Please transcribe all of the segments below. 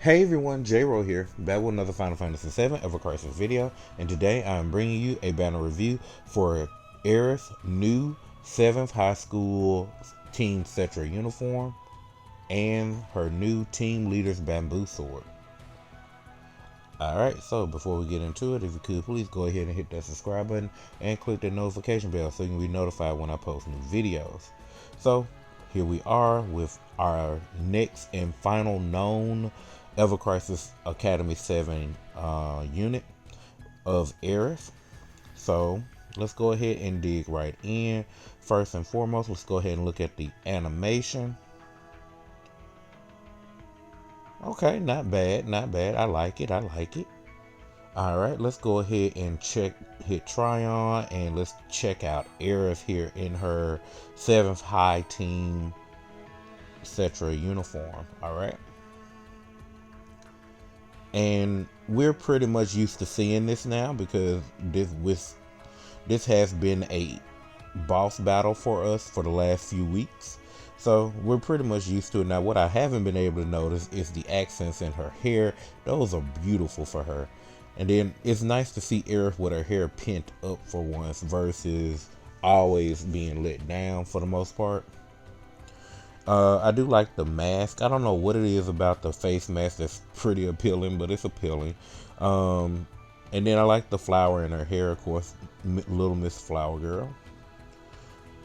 Hey everyone, J-Ro here, back with another Final Fantasy VII Ever Crisis video, and today I am bringing you a banner review for Aerith's new 7th High School Team Cetra uniform and her new Team Leader's Bamboo Sword. Alright, so before we get into it, if you could please go ahead and hit that subscribe button and click the notification bell so you can be notified when I post new videos. So, here we are with our next and final known Ever Crisis Academy 7 unit of Aerith. So let's go ahead and dig right in. First and foremost, let's go ahead and look at the animation. Okay, not bad, not bad. I like it. All right, let's go ahead and hit try on, and let's check out Aerith here in her 7th High Team Cetra uniform. All right. And we're pretty much used to seeing this now because this has been a boss battle for us for the last few weeks. So we're pretty much used to it now. What I haven't been able to notice is the accents in her hair. Those are beautiful for her. And then it's nice to see Aerith with her hair pent up for once versus always being let down for the most part. I do like the mask. I don't know what it is about the face mask that's pretty appealing, but it's appealing. And then I like the flower in her hair, of course, Little Miss Flower Girl.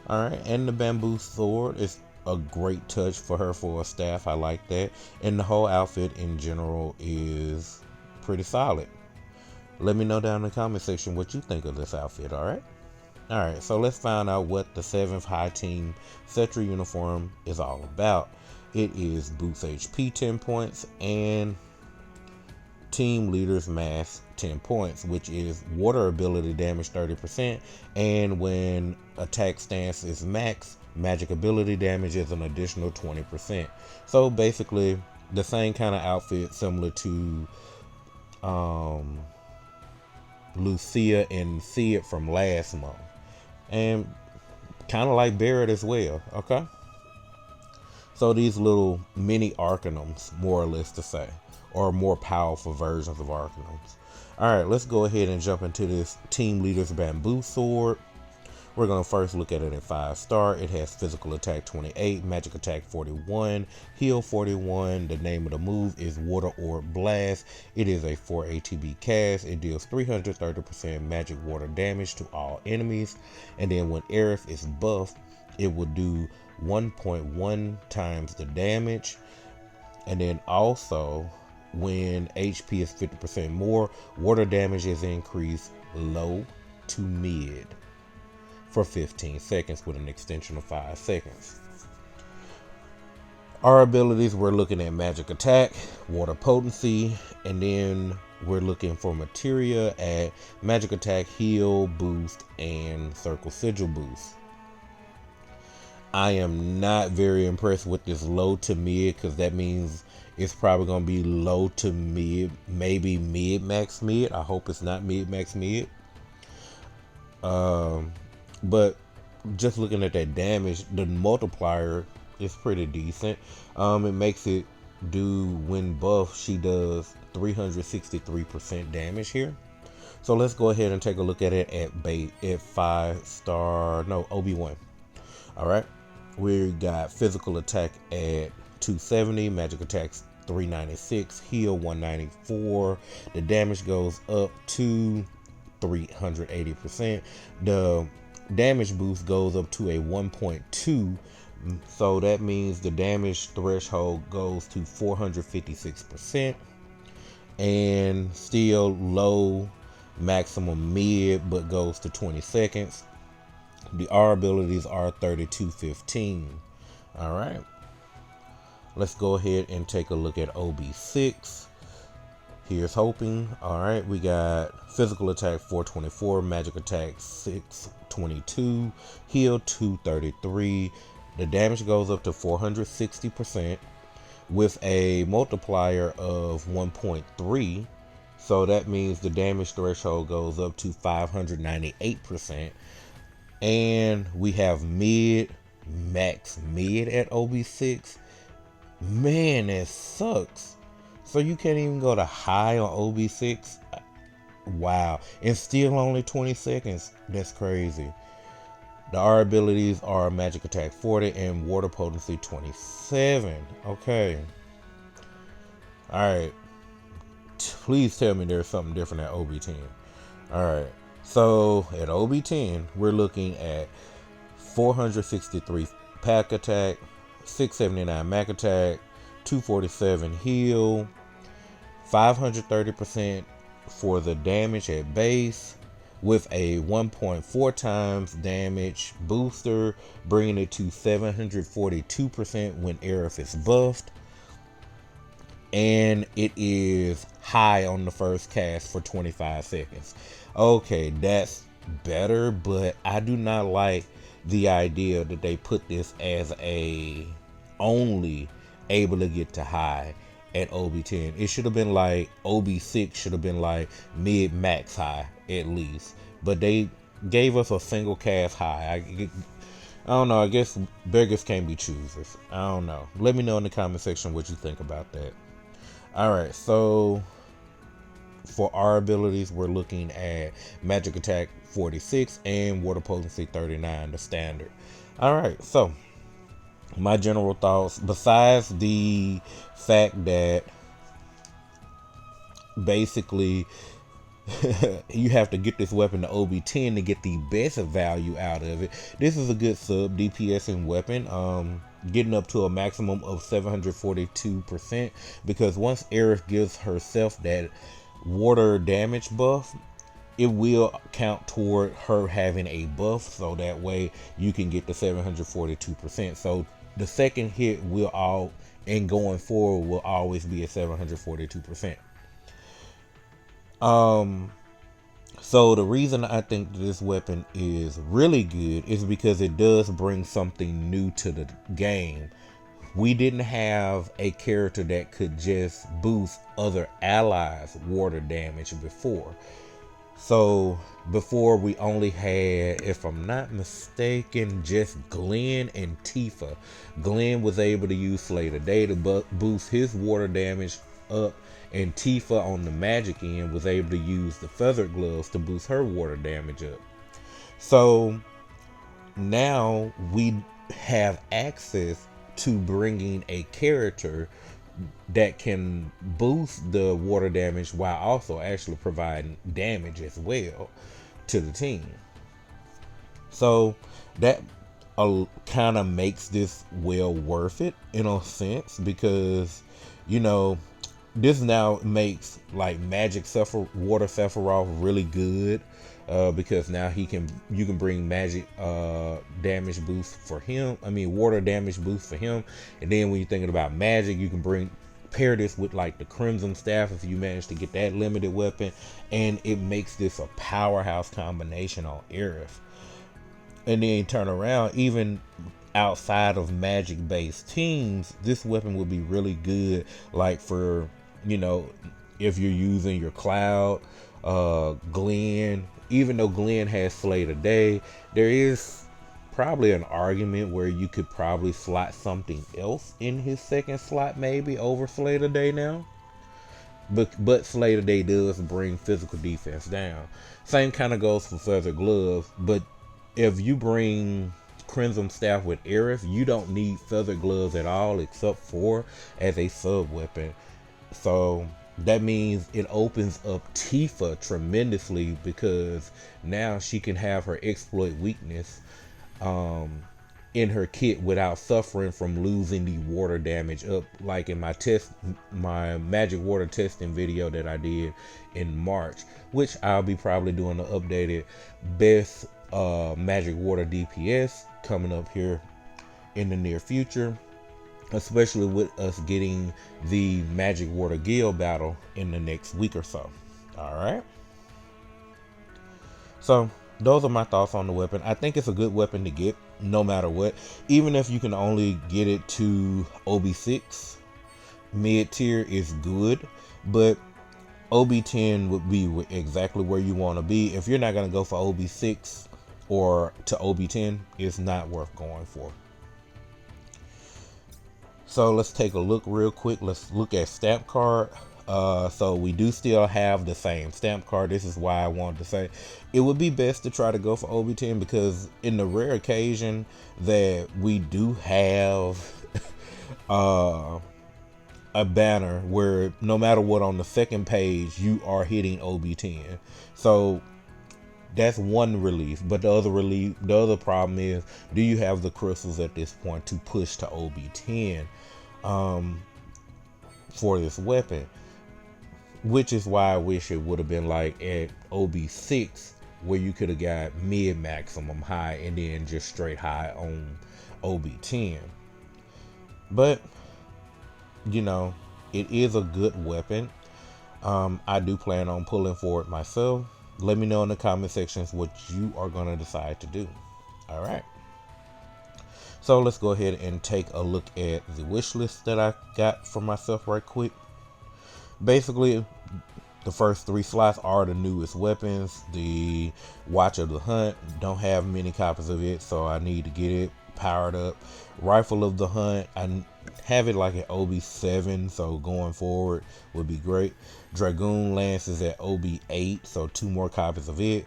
Alright, and the bamboo sword is a great touch for her for a staff. I like that. And the whole outfit in general is pretty solid. Let me know down in the comment section what you think of this outfit, alright? Alright, so let's find out what the 7th High Team Cetra uniform is all about. It is boost HP 10 points and Team Leader's Mass 10 points, which is water ability damage 30%, and when attack stance is max, magic ability damage is an additional 20%. So basically the same kind of outfit similar to Lucia and Sid from last month. And kind of like Barrett as well, okay? So these little mini Arcanums, more or less to say, or more powerful versions of Arcanums. Alright, let's go ahead and jump into this Team Leader's Bamboo Sword. We're going to first look at it at 5-star. It has physical attack 28, magic attack 41, heal 41. The name of the move is Water Orb Blast. It is a 4 ATB cast. It deals 330% magic water damage to all enemies. And then when Aerith is buffed, it will do 1.1 times the damage. And then also, when HP is 50% more, water damage is increased low to mid for 15 seconds with an extension of 5 seconds. Our abilities, we're looking at magic attack, water potency, and then we're looking for materia at magic attack, heal, boost, and circle sigil boost. I am not very impressed with this low to mid because that means it's probably going to be low to mid, maybe mid max mid. I hope it's not mid max mid. But just looking at that damage, the multiplier is pretty decent. It makes it do, when buffed, she does 363% damage here. So let's go ahead and take a look at it at 5-star, no, OB1. Alright, we got physical attack at 270, magic attacks 396, heal 194. The damage goes up to 380%. The damage boost goes up to a 1.2, so that means the damage threshold goes to 456%, and still low maximum mid, but goes to 20 seconds. The R abilities are 3215. All right, let's go ahead and take a look at OB6. Here's hoping. All right, we got physical attack 424, magic attack 622, heal 233. The damage goes up to 460% with a multiplier of 1.3. So that means the damage threshold goes up to 598%. And we have max mid at OB6. Man, that sucks. So you can't even go to high on OB6? Wow. And still only 20 seconds. That's crazy. The R abilities are Magic Attack 40 and Water Potency 27. Okay. Alright. Please tell me there's something different at OB10. Alright. So at OB10, we're looking at 463 Pack Attack, 679 Mac Attack, 247 Heal, 530% for the damage at base, with a 1.4 times damage booster, bringing it to 742% when Aerith is buffed. And it is high on the first cast for 25 seconds. Okay, that's better, but I do not like the idea that they put this as a only able to get to high at OB10. It should have been like OB6 should have been like mid max high at least, but they gave us a single cast high. I don't know. I guess beggars can't be choosers. I don't know. Let me know in the comment section what you think about that. All right, so for our abilities, we're looking at Magic Attack 46 and Water Potency 39, the standard. All right, so my general thoughts, besides the fact that basically you have to get this weapon to OB10 to get the best value out of it. This is a good sub DPS and weapon, getting up to a maximum of 742%, because once Aerith gives herself that water damage buff, it will count toward her having a buff, so that way you can get the 742%. So the second hit will all, and going forward, will always be at 742%. So the reason I think this weapon is really good is because it does bring something new to the game. We didn't have a character that could just boost other allies' water damage before. So before we only had, if I'm not mistaken, just Glenn and Tifa. Glenn was able to use Slay the Day to boost his water damage up, and Tifa on the magic end was able to use the feathered gloves to boost her water damage up. So now we have access to bringing a character that can boost the water damage while also actually providing damage as well to the team. So that kind of makes this well worth it in a sense, because you know, this now makes like Magic Water Sephiroth really good, because now you can bring magic damage boost for him. I mean water damage boost for him, and then when you're thinking about magic, you can pair this with like the Crimson Staff if you manage to get that limited weapon, and it makes this a powerhouse combination on Aerith. And then turn around, even outside of magic based teams, this weapon would be really good, like for, you know, if you're using your Cloud, Glenn. Even though Glenn has Slay the Day, there is probably an argument where you could probably slot something else in his second slot, maybe over Slay the Day now. But Slay the Day does bring physical defense down. Same kind of goes for Feather Gloves, but if you bring Crimson Staff with Aerith, you don't need Feather Gloves at all except for as a sub weapon. So that means it opens up Tifa tremendously, because now she can have her exploit weakness in her kit without suffering from losing the water damage up, like in my magic water testing video that I did in March, which I'll be probably doing an updated best magic water DPS coming up here in the near future, especially with us getting the Magic Water Guild battle in the next week or so. All right. So those are my thoughts on the weapon. I think it's a good weapon to get no matter what. Even if you can only get it to OB6, mid tier is good, but OB10 would be exactly where you want to be. If you're not going to go for OB6 or to OB10, it's not worth going for. So let's take a look real quick. Let's look at Stampcard. So we do still have the same Stampcard. This is why I wanted to say it would be best to try to go for OB10, because in the rare occasion that we do have a banner where no matter what on the second page you are hitting OB10. So that's one relief. But the other problem is, do you have the crystals at this point to push to OB10 for this weapon? Which is why I wish it would have been like at OB6, where you could have got mid maximum high and then just straight high on OB10. But you know, it is a good weapon. I do plan on pulling for it myself. Let me know in the comment sections what you are going to decide to do. All right. So let's go ahead and take a look at the wish list that I got for myself right quick. Basically, the first 3 slots are the newest weapons. The Watch of the Hunt, don't have many copies of it, so I need to get it powered up. Rifle of the Hunt, I have it like at OB7, so going forward would be great. Dragoon Lance is at OB8, so 2 more copies of it.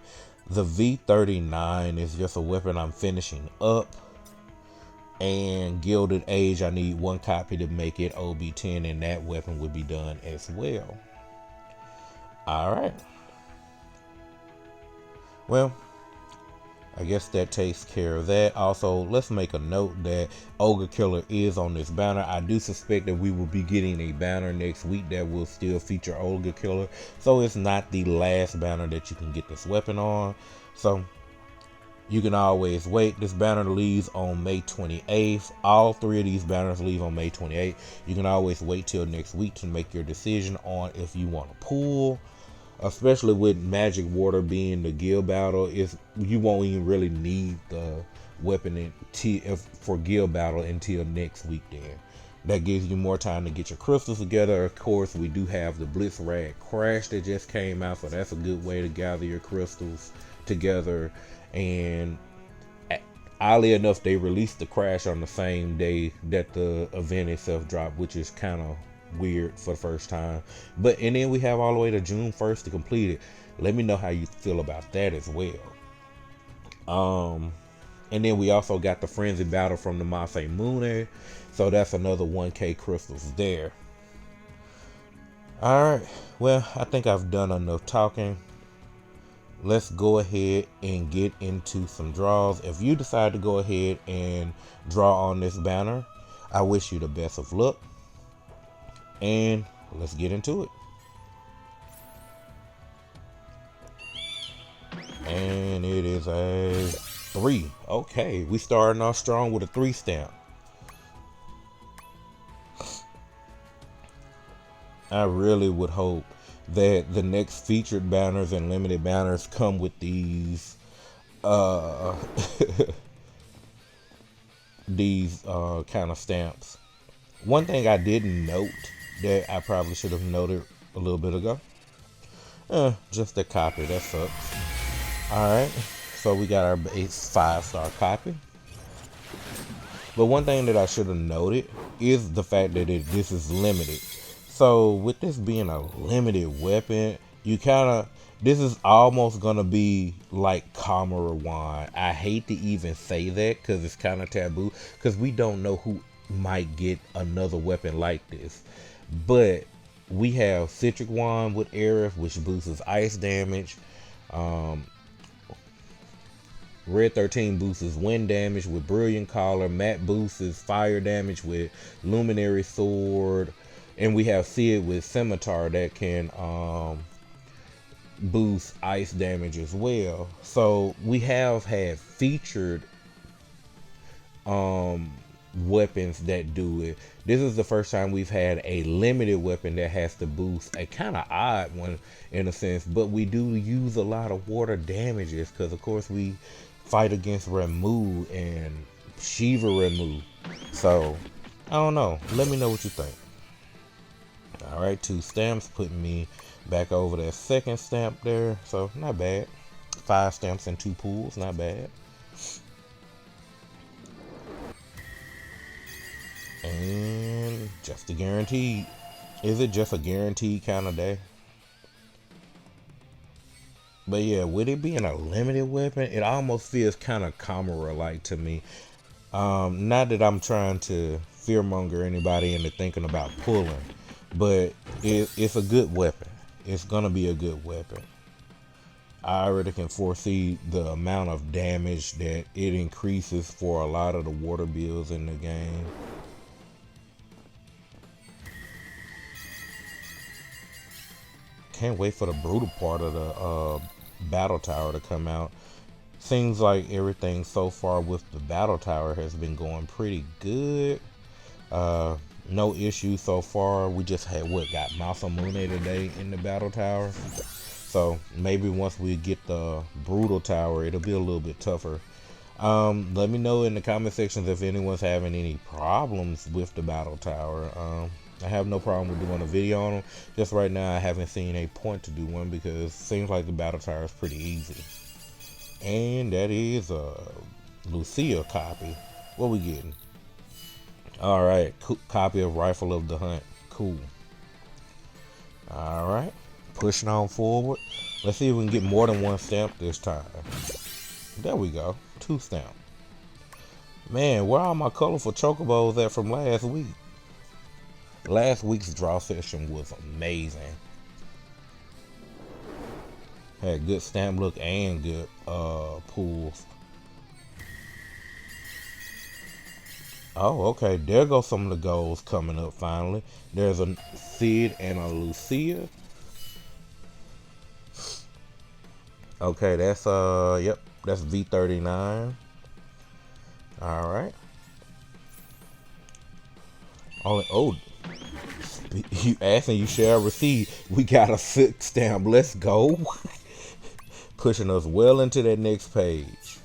The V39 is just a weapon I'm finishing up. And Gilded Age, I need 1 copy to make it OB10, and that weapon would be done as well. Alright. Well, I guess that takes care of that. Also, let's make a note that Ogre Killer is on this banner. I do suspect that we will be getting a banner next week that will still feature Ogre Killer. So it's not the last banner that you can get this weapon on. So you can always wait. This banner leaves on May 28th. All 3 of these banners leave on May 28th. You can always wait till next week to make your decision on if you want to pull. Especially with Magic Water being the guild battle, you won't even really need the weapon for guild battle until next week then. That gives you more time to get your crystals together. Of course, we do have the Blitzrag Crash that just came out, so that's a good way to gather your crystals together. And oddly enough, they released the Crash on the same day that the event itself dropped, which is kind of weird for the first time. And then we have all the way to June 1st to complete it. Let me know how you feel about that as well. And then we also got the Frenzy Battle from the Mafe Mune, so that's another 1k crystals there. Alright, well, I think I've done enough talking. Let's go ahead and get into some draws. If you decide to go ahead and draw on this banner, I wish you the best of luck. And let's get into it. And it is a 3. Okay, we starting off strong with a 3 stamp. I really would hope that the next featured banners and limited banners come with these these kind of stamps. One thing I didn't note that I probably should have noted a little bit ago, just a copy, that sucks. Alright, so we got our base 5-star copy. But one thing that I should have noted is the fact that this is limited. So with this being a limited weapon, this is almost gonna be like Kamara Wand. I hate to even say that because it's kind of taboo, because we don't know who might get another weapon like this. But we have Citric Wand with Aerith, which boosts ice damage. Red 13 boosts wind damage with Brilliant Collar. Matte boosts fire damage with Luminary Sword. And we have Sid with Scimitar that can boost ice damage as well. So we have had featured weapons that do it. This is the first time we've had a limited weapon that has to boost, a kind of odd one in a sense, but we do use a lot of water damages because of course we fight against Remu and Shiva Remu. So I don't know, let me know what you think. All right, 2 stamps putting me back over that second stamp there, so not bad. 5 stamps and 2 pools, not bad. And Just a guaranteed. Is it just a guaranteed kind of day? But yeah, with it being a limited weapon, it almost feels kind of Kamura-like to me. Not that I'm trying to fearmonger anybody into thinking about pulling, but it's a good weapon. It's gonna be a good weapon. I already can foresee the amount of damage that it increases for a lot of the water bills in the game. Can't wait for the brutal part of the battle tower to come out. Seems like everything so far with the battle tower has been going pretty good. No issues so far. We just had got Masamune today in the battle tower. So maybe once we get the brutal tower, it'll be a little bit tougher. Let me know in the comment sections if anyone's having any problems with the battle tower. I have no problem with doing a video on them. Just right now, I haven't seen a point to do one because it seems like the battle tower is pretty easy. And that is a Lucia copy. What we getting? All right, copy of Rifle of the Hunt. Cool. All right, pushing on forward. Let's see if we can get more than one stamp this time. There we go, 2 stamp. Man, where are all my colorful chocobos at from last week? Last week's draw session was amazing. Had good stamp look and good pulls. Oh, okay. There go some of the goals coming up finally. There's a Sid and a Lucia. Okay, that's yep, that's V39. All right. Oh, you asking, you shall receive. We got a 6 stamp. Let's go. Pushing us well into that next page.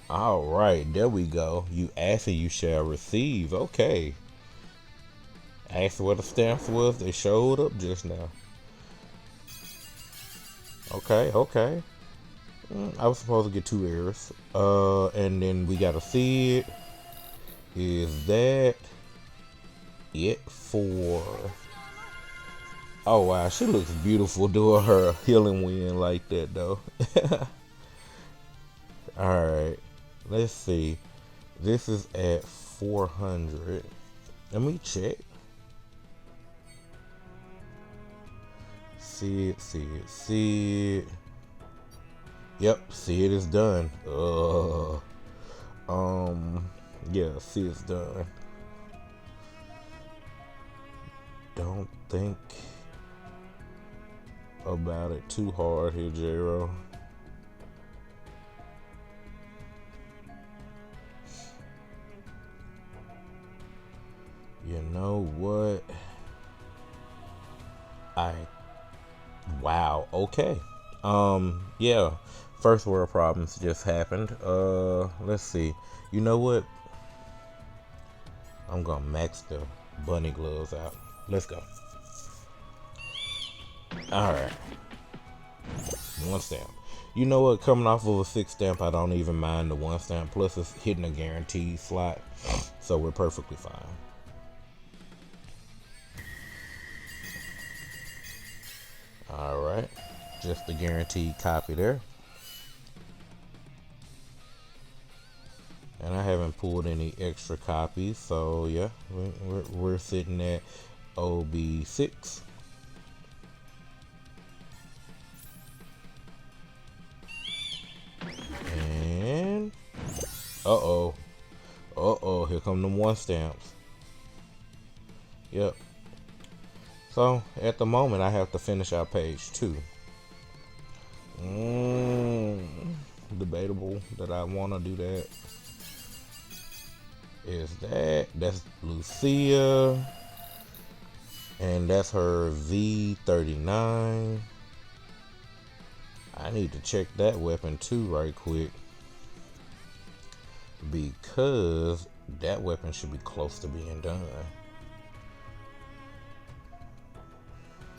All right, there we go. You ask and you shall receive. Okay. Asked where the stamps was. They showed up just now. Okay, okay. I was supposed to get 2 Aeriths. And then we got a Sid. Is that it for... Oh wow, she looks beautiful doing her healing wind like that though. Alright, let's see. This is at 400. Let me check. See it. Yep, see it is done. Yeah, see it's done. Don't think about it too hard here, J-Ro. You know what? Wow, okay. Yeah, first world problems just happened. Let's see. You know what? I'm gonna max the bunny gloves out. Let's go. Alright. 1 stamp. You know what? Coming off of a 6 stamp, I don't even mind the 1 stamp. Plus, it's hitting a guaranteed slot. So we're perfectly fine. Alright. Just the guaranteed copy there. And I haven't pulled any extra copies. So, yeah. We're sitting at OB6. And here come them 1 stamps. Yep. So at the moment I have to finish out page 2. Debatable that I want to do that. That's Lucia, and that's her V39. I need to check that weapon too right quick, because that weapon should be close to being done.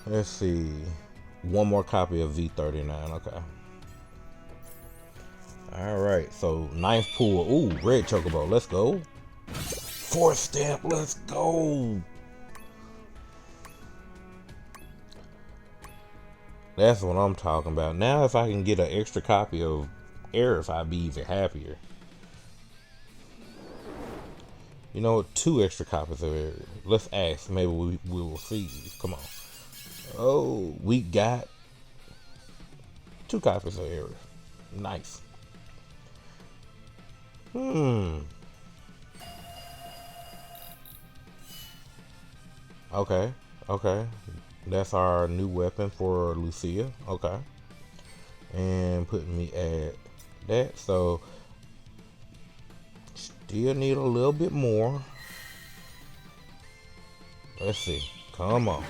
Let's see. 1 more copy of V39. Okay. Alright, so ninth pool. Ooh, red chocobo. Let's go. Fourth stamp. Let's go. That's what I'm talking about. Now if I can get an extra copy of Aerith, I'd be even happier. You know what? 2 extra copies of Aerith. Let's ask. Maybe we will see. Come on. Oh, we got 2 copies of Aerith. Nice. Okay. Okay. That's our new weapon for Lucia. Okay. And putting me at that. So still need a little bit more. Let's see. Come on.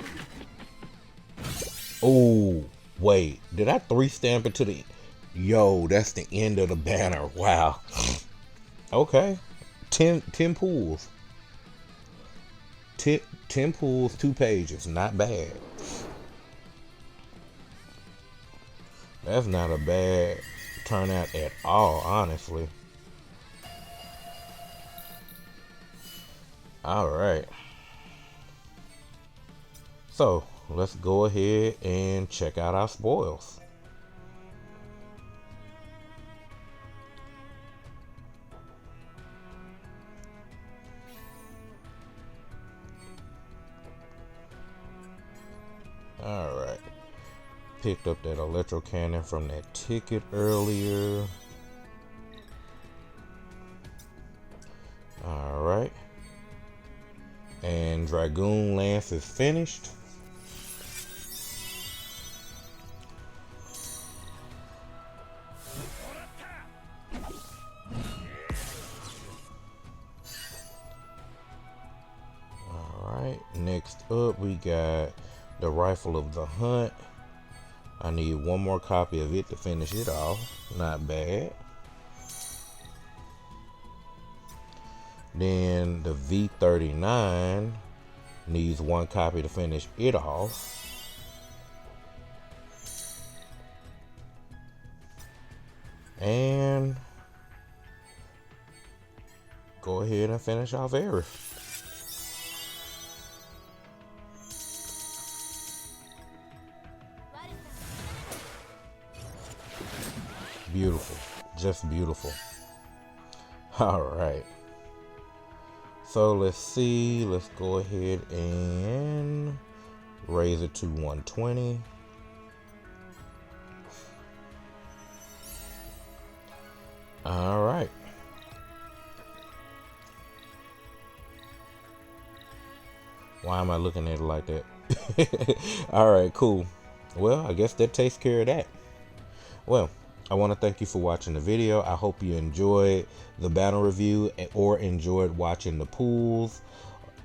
Oh, wait. Did I 3 stamp it to the... Yo, that's the end of the banner. Wow. Okay. 10 pools. 10 pools, 2 pages. Not bad. That's not a bad turnout at all, honestly. Alright. So, let's go ahead and check out our spoils. Alright. Picked up that electro cannon from that ticket earlier. Alright. And Dragoon Lance is finished. Alright, next up we got the Rifle of the Hunt. I need 1 more copy of it to finish it off. Not bad. Then the V39 needs 1 copy to finish it off. And go ahead and finish off Aerith. Beautiful. Just beautiful. Alright. So let's see. Let's go ahead and raise it to 120. Alright. Why am I looking at it like that? Alright, cool. Well, I guess that takes care of that. Well, I want to thank you for watching the video. I hope you enjoyed the banner review or enjoyed watching the pools.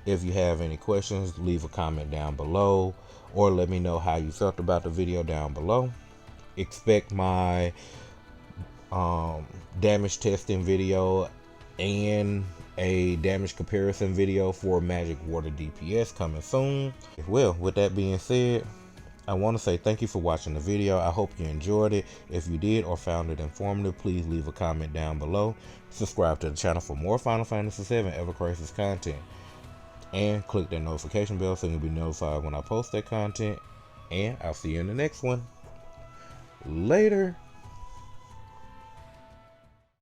If you have any questions, leave a comment down below or let me know how you felt about the video down below. Expect my damage testing video and a damage comparison video for Magic Water DPS coming soon. Well, with that being said, I want to say thank you for watching the video. I hope you enjoyed it. If you did or found it informative, please leave a comment down below. Subscribe to the channel for more Final Fantasy VII Ever Crisis content. And click that notification bell so you'll be notified when I post that content. And I'll see you in the next one. Later.